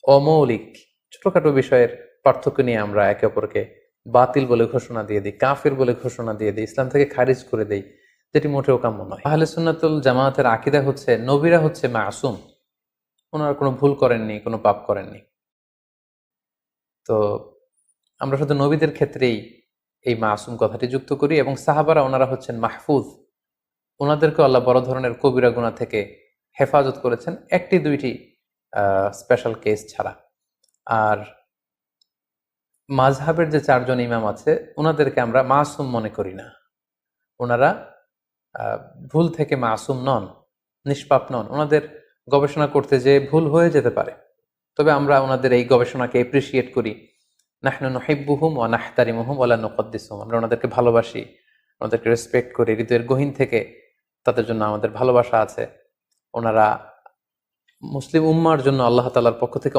অমৌলিক ছোটখাটো বিষয়ের পার্থক্য নিয়ে আমরা একে অপরকে বাতিল বলে ঘোষণা দিয়ে দিই, কাফির বলে ঘোষণা দিয়ে দিই, ইসলাম থেকে খারিজ করে দেই, যেটি মোটেও কাম্য নয়। আহলে সুন্নাতুল জামায়াতের আকীদা হচ্ছে নবীরা হচ্ছে মাসুম, ওনারা কোনো ভুল করেননি, কোনো পাপ করেননি। তো আমরা শুধু নবীদের ক্ষেত্রেই এই মাসুম কথাটি যুক্ত করি, এবং সাহাবারা ওনারা হচ্ছেন মাহফুজ, ওনাদেরকে আল্লাহ বড় ধরনের কবিরা গুনাহ থেকে হেফাজত করেছেন, একটি দুইটি স্পেশাল কেস ছাড়া। আর মাযহাবের যে চারজন ইমাম আছে ওনাদেরকে আমরা মাসুম মনে করি না। ওনারা ভুল থেকে মাসুম নন, নিষ্পাপ নন। ওনাদের গবেষণা করতে যে ভুল হয়ে যেতে পারে, তবে আমরা ওনাদের এই গবেষণাকে এপ্রিসিয়েট করি। নাহনু নুহিব্বুহুম ওয়া নাহতারিমুহুম ওয়া লা নুকদ্দিসুহুম, আমরা ওনাদেরকে ভালোবাসি, ওনাদেরকে রেসপেক্ট করি, হৃদয়ের গহীন থেকে তাদের জন্য আমাদের ভালোবাসা আছে। ওনারা মুসলিম উম্মার জন্য আল্লাহ তাআলার পক্ষ থেকে